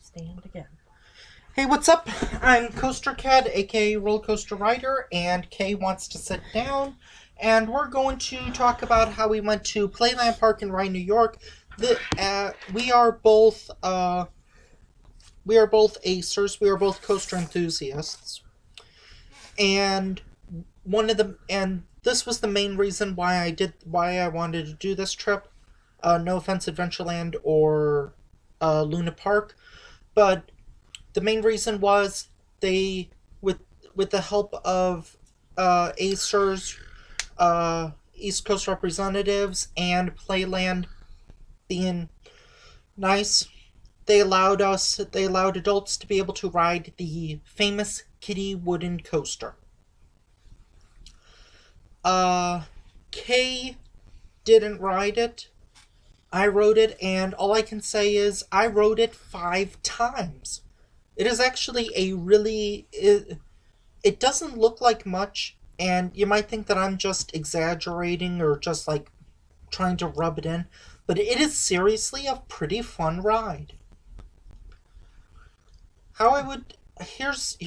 stand again. Hey, what's up? I'm CoasterCat, aka Roller Coaster Rider, and Kay wants to sit down, and we're going to talk about how we went to Playland Park in Rye, New York. We are both acers. We are both coaster enthusiasts, and this was the main reason why I wanted to do this trip. No offense, Adventureland or Luna Park, but the main reason was with the help of Acers, East Coast representatives, and Playland being nice, they allowed adults to be able to ride the famous kiddie wooden coaster. Kay didn't ride it. I rode it, and all I can say is I rode it 5 times. It is actually it doesn't look like much, and you might think that I'm just exaggerating or just like trying to rub it in, but it is seriously a pretty fun ride. Here's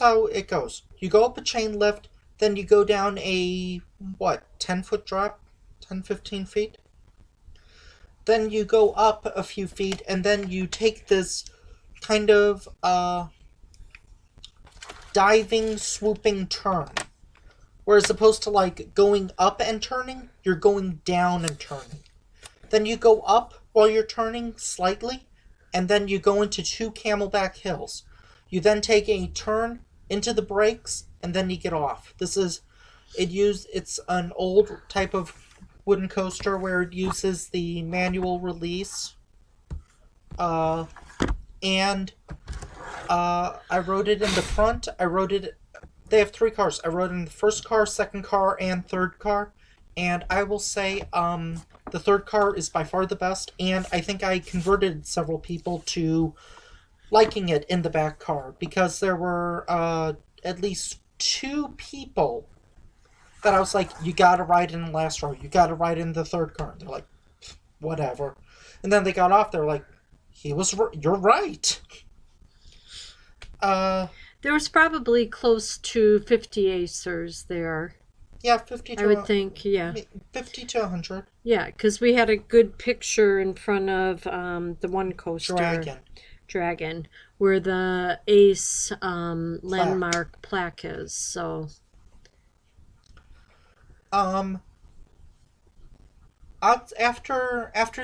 how it goes. You go up a chain lift, then you go down a 10-foot drop, 10-15 feet. Then you go up a few feet, and then you take this kind of diving, swooping turn. Where as opposed to like going up and turning, you're going down and turning. Then you go up while you're turning slightly, and then you go into 2 camelback hills. You then take a turn into the brakes, and then you get off. It's an old type of wooden coaster where it uses the manual release. I rode it in the front. They have 3 cars. I rode in the first car, second car, and third car. And I will say, the third car is by far the best. And I think I converted several people to liking it in the back car. Because there were, at least 2 people that I was like, you gotta ride in the last row. You gotta ride in the third car. And they're like, whatever. And then they got off. They're like, you're right. There was probably close to 50 acers there. Yeah, 50 to I would think, yeah. 50 to 100. Yeah, because we had a good picture in front of the one coaster. Dragon, where the Ace landmark plaque is, so... After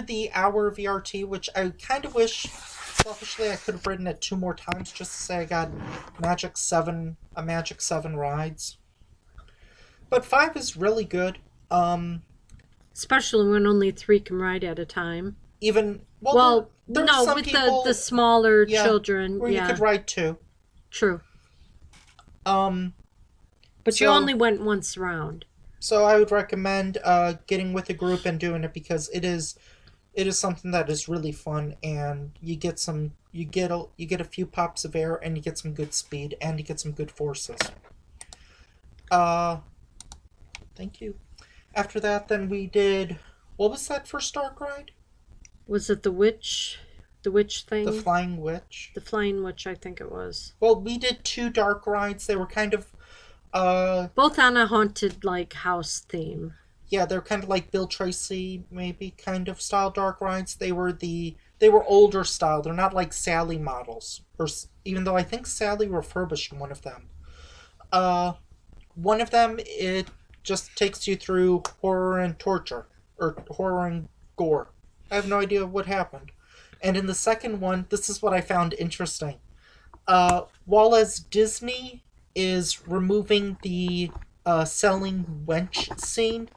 the hour VRT, which I kind of wish, selfishly, I could have ridden it 2 more times just to say I got Magic 7 rides. But 5 is really good. Especially when only 3 can ride at a time. Even, no, some with people, the smaller children. Where you could ride 2. True. But you only went once around. So I would recommend getting with a group and doing it because it is something that is really fun, and you get a few pops of air, and you get some good speed, and you get some good forces. Thank you. After that, then we did, what was that first dark ride? Was it the witch thing? The flying witch. The flying witch, I think it was. Well, we did 2 dark rides. They were kind of both on a haunted house theme. Yeah, they're kind of like Bill Tracy, maybe kind of style dark rides. They were older style. They're not like Sally models, even though I think Sally refurbished one of them. One of them, it just takes you through horror and torture, or horror and gore. I have no idea what happened. And in the second one, this is what I found interesting. While as Disney is removing the selling wench scene,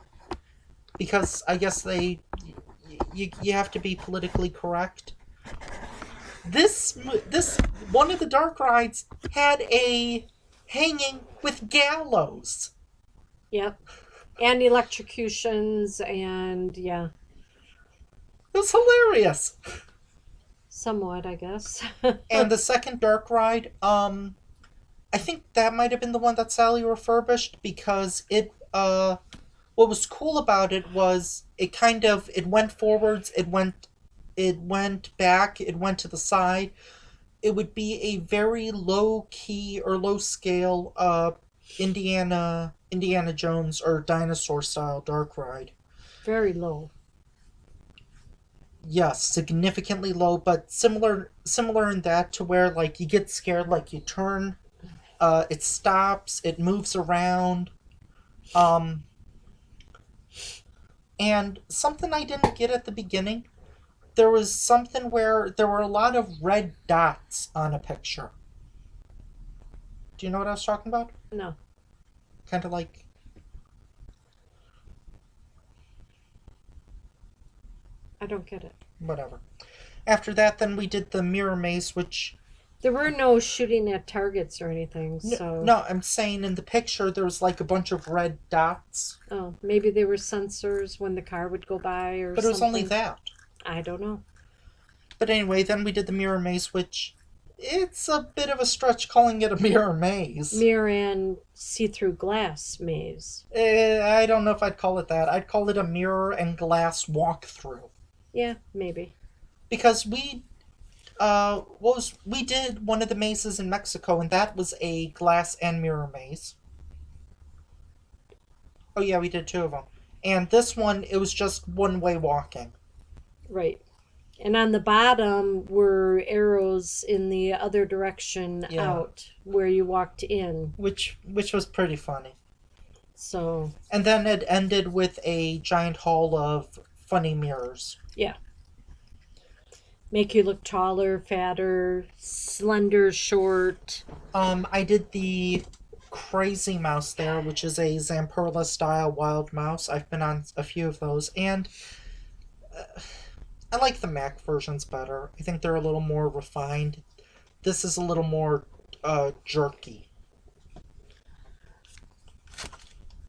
because I guess you have to be politically correct. This one of the dark rides had a hanging with gallows. Yep. And electrocutions, and yeah. It was hilarious. Somewhat, I guess. And the second dark ride, I think that might have been the one that Sally refurbished because it what was cool about it was it went forwards, it it went back, it went to the side. It would be a very low key or low scale Indiana Jones or dinosaur style dark ride. Very low. Yes, significantly low, but similar in that to where like you get scared, like you turn, it stops, it moves around, um, and something I didn't get at the beginning. There was something where there were a lot of red dots on a picture. Do you know what I was talking about? No, Kind of like I don't get it. whatever. After that, then we did the mirror maze, which There were no shooting at targets or anything, so... no, I'm saying in the picture there was like a bunch of red dots, Oh, maybe they were sensors when the car would go by or but it was something. only that. I don't know. But anyway, then we did the mirror maze, which it's a bit of a stretch calling it a mirror maze. Mirror and see-through glass maze. I don't know if I'd call it that. I'd call it a mirror and glass walkthrough. Yeah, maybe. Because we did one of the mazes in Mexico, and that was a glass and mirror maze. Oh yeah, we did 2 of them. And this one, it was just one-way walking. Right. And on the bottom were arrows in the other direction out where you walked in. Which was pretty funny. So... And then it ended with a giant haul of funny mirrors. Yeah. Make you look taller, fatter, slender, short. I did the Crazy Mouse there, which is a Zamperla style wild mouse. I've been on a few of those, and I like the Mac versions better. I think they're a little more refined. This is a little more jerky.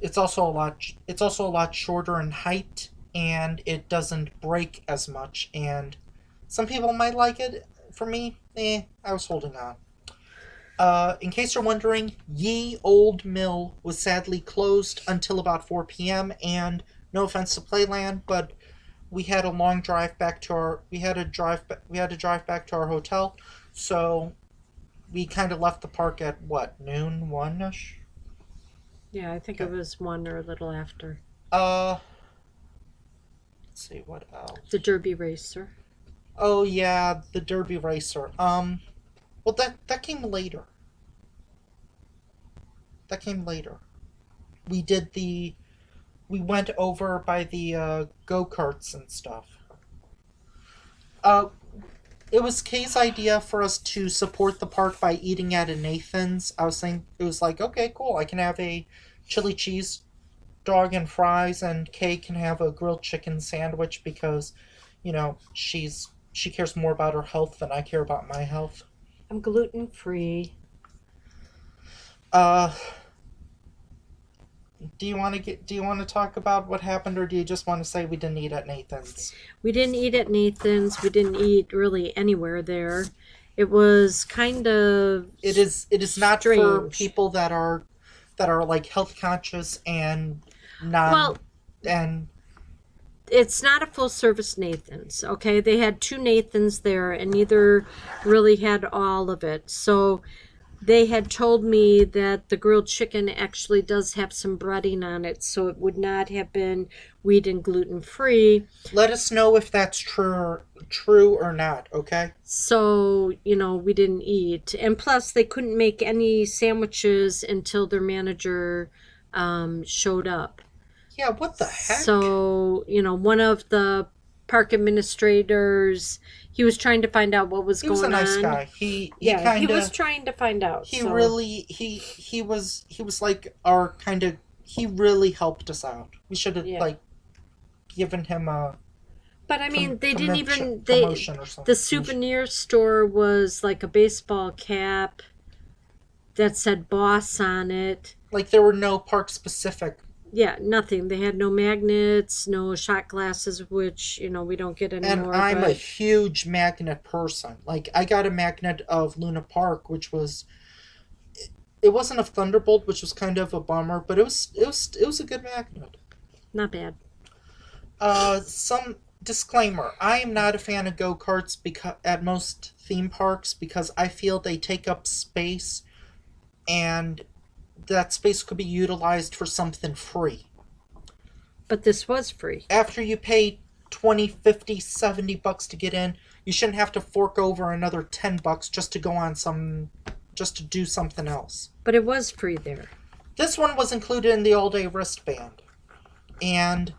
It's also a lot shorter in height, and it doesn't break as much. And some people might like it. For me, I was holding on. In case you're wondering, Ye Old Mill was sadly closed until about 4 p.m. And no offense to Playland, but we had a long drive back to our drive back to our hotel, so we kind of left the park at what, noon, 1ish. Yeah, I think it was 1 or a little after. Let's see what else. The Derby Racer. Oh yeah, the Derby Racer. Well, that came later. We went over by the go-karts and stuff. It was Kay's idea for us to support the park by eating at a Nathan's. I was saying, it was like, okay, cool, I can have a chili cheese dog and fries, and Kay can have a grilled chicken sandwich because, she cares more about her health than I care about my health. I'm gluten-free. Do you want to talk about what happened, or do you just want to say we didn't eat at Nathan's? We didn't eat at Nathan's. We didn't eat really anywhere there. It was kind of It is not strange. for people that are like health conscious and and it's not a full service Nathan's, okay? They had 2 Nathan's there, and neither really had all of it. So they had told me that the grilled chicken actually does have some breading on it, so it would not have been wheat and gluten-free. Let us know if that's true or not, okay? So, we didn't eat. And plus, they couldn't make any sandwiches until their manager showed up. Yeah, what the heck? So, one of the park administrators, he was trying to find out what was going on. He was a nice guy. He was trying to find out. He was like our kind of, he really helped us out. We should have given him a But I mean, they didn't even, promotion or something. The souvenir store was like a baseball cap that said boss on it. Like there were no park specific. Yeah, nothing. They had no magnets, no shot glasses, which, we don't get anymore. And I'm a huge magnet person. Like, I got a magnet of Luna Park, which was... It wasn't a Thunderbolt, which was kind of a bummer, but it was a good magnet. Not bad. disclaimer, I am not a fan of go-karts because at most theme parks because I feel they take up space and that space could be utilized for something free. But this was free. After you pay 20, 50, $70 to get in, you shouldn't have to fork over another $10 just to go on just to do something else. But it was free there. This one was included in the all-day wristband. And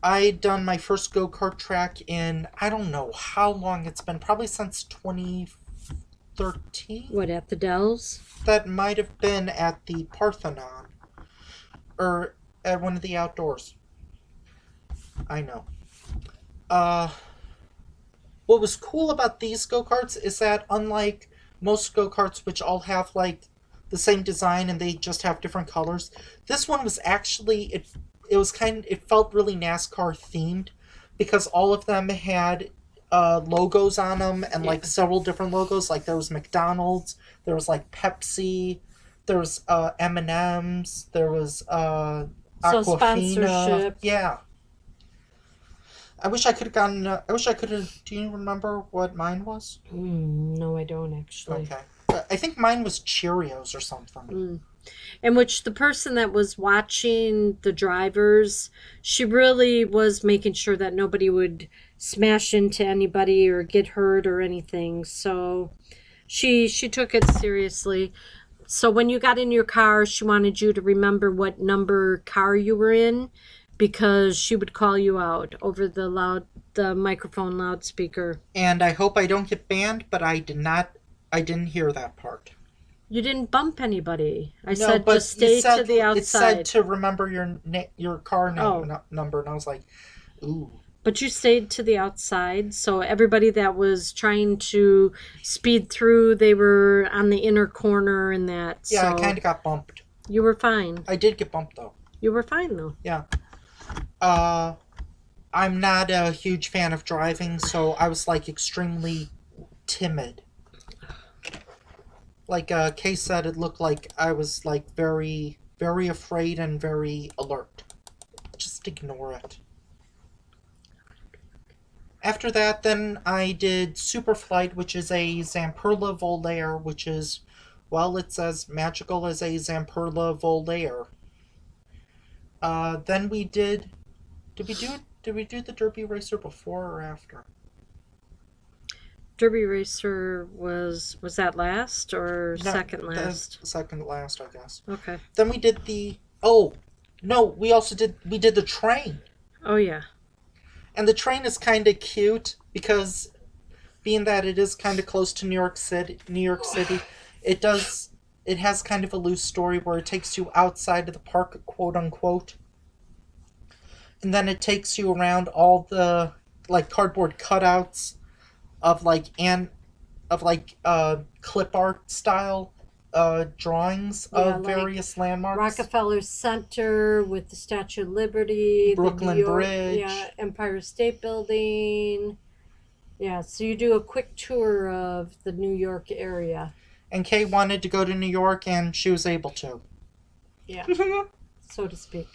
I'd done my first go-kart track in, I don't know how long it's been, probably since 2013? What, at the Dells? That might have been at the Parthenon. Or at one of the outdoors. I know. What was cool about these go-karts is that unlike most go-karts which all have like the same design and they just have different colors, this one was actually it felt really NASCAR themed because all of them had logos on them and like several different logos. Like there was McDonald's, there was like Pepsi, there was M&M's, there was So Aquafina. sponsorship. Yeah. I wish I could have. Do you remember what mine was? No, I don't actually. Okay. I think mine was Cheerios or something. In which the person that was watching the drivers, she really was making sure that nobody would smash into anybody or get hurt or anything. So she took it seriously. So when you got in your car, she wanted you to remember what number car you were in, because she would call you out over the microphone loudspeaker. And I hope I don't get banned, but I didn't hear that part. You didn't bump anybody. I No, said but just stay to the outside. It said to remember your car name number, and I was like, ooh. But you stayed to the outside, so everybody that was trying to speed through, they were on the inner corner and that. Yeah, so I kind of got bumped. You were fine. I did get bumped, though. You were fine, though. Yeah. I'm not a huge fan of driving, so I was like extremely timid. Like Kay said, it looked like I was like very, very afraid and very alert. Just ignore it. After that, then I did Superflight, which is a Zamperla Volair, which is, well, it's as magical as a Zamperla Volair. Then we did we do the Derby Racer before or after? Derby Racer was that last or No, second last? Second last, I guess. Okay. Then we did we did the train. Oh, yeah. And the train is kind of cute because being that it is kind of close to New York City, it has kind of a loose story where it takes you outside of the park, quote unquote. And then it takes you around all the like cardboard cutouts of clip art style drawings of various landmarks. Rockefeller Center with the Statue of Liberty, Brooklyn Bridge, Empire State Building. Yeah, so you do a quick tour of the New York area. And Kay wanted to go to New York, and she was able to. Yeah, so to speak.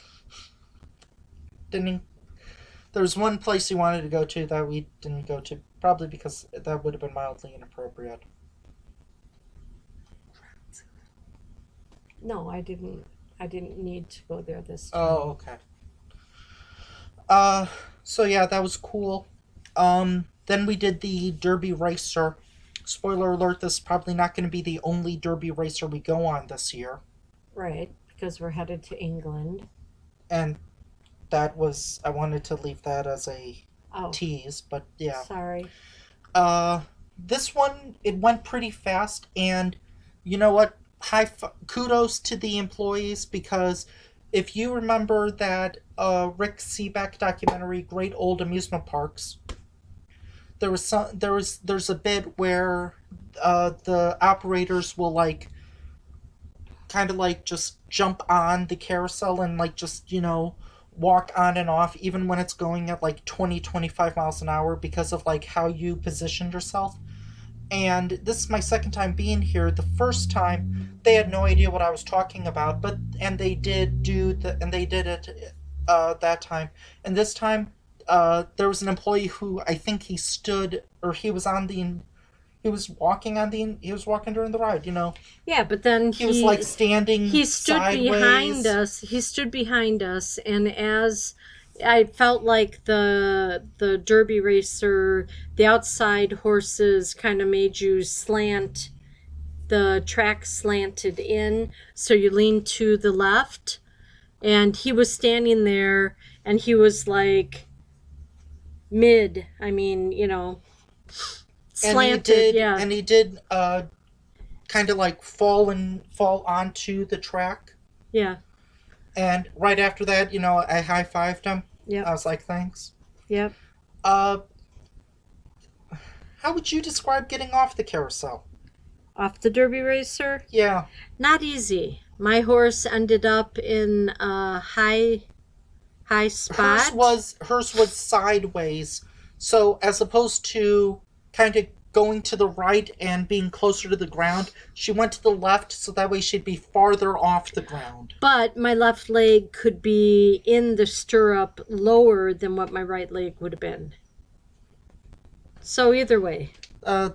There was one place he wanted to go to that we didn't go to, probably because that would have been mildly inappropriate. No, I didn't need to go there this time. Oh, okay. So yeah, that was cool. Then we did the Derby Racer. Spoiler alert, this is probably not going to be the only Derby Racer we go on this year. Right, because we're headed to England. And that was, I wanted to leave that as a tease, but yeah. Sorry. This one, it went pretty fast, and you know what? Kudos to the employees, because if you remember that Rick Seebeck documentary, Great Old Amusement Parks, there's a bit where the operators will like kind of like just jump on the carousel and like just, walk on and off even when it's going at like 25 miles an hour because of like how you positioned yourself. And this is my second time being here. The first time they had no idea what I was talking about, and they did it that time. And this time there was an employee who I think he stood, or he was walking during the ride, you know. Yeah, but then He was like standing he stood sideways. behind us. He stood behind us, and as I felt like the derby racer, the outside horses kind of made you slant. The track slanted in, so you leaned to the left, and he was standing there, and he was like mid. I mean, you know, slanted. And he did kind of like fall onto the track. Yeah. And right after that, you know, I high-fived him. Yeah. I was like, thanks. Yep. How would you describe getting off the carousel? Off the derby racer? Yeah. Not easy. My horse ended up in a high spot. Hers was sideways. So as opposed to kind of going to the right and being closer to the ground, she went to the left so that way she'd be farther off the ground. But my left leg could be in the stirrup lower than what my right leg would have been. So either way. The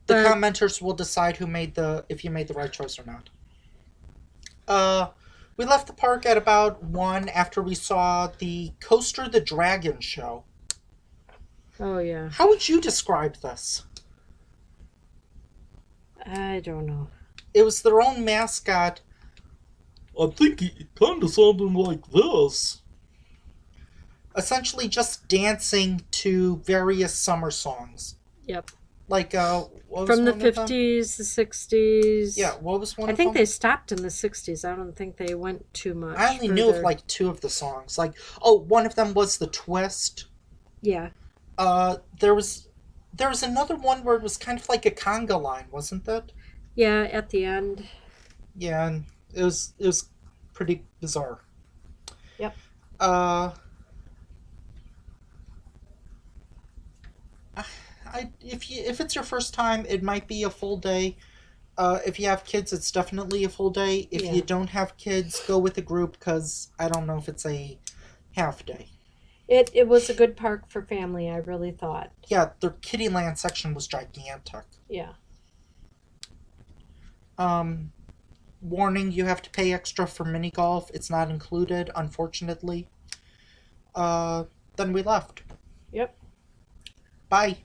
commenters will decide if you made the right choice or not. We left the park at about 1 after we saw the Coaster the Dragon show. Oh, yeah. How would you describe this? I don't know. It was their own mascot. I think it kind of sounded like this. Essentially just dancing to various summer songs. Yep. Like, what was from the one of them? 50s, the 60s. Yeah, what was one I of think them? they stopped in the 60s. I don't think they went too much. I only knew of like 2 of the songs. Like, one of them was The Twist. Yeah. There was another one where it was kind of like a conga line, wasn't it? Yeah, at the end. Yeah, and it was pretty bizarre. Yep. If it's your first time, it might be a full day. If you have kids, it's definitely a full day. If you don't have kids, go with a group because I don't know if it's a half day. It was a good park for family, I really thought. Yeah, the Kiddieland section was gigantic. Yeah. Warning, you have to pay extra for mini golf. It's not included, unfortunately. Then we left. Yep. Bye.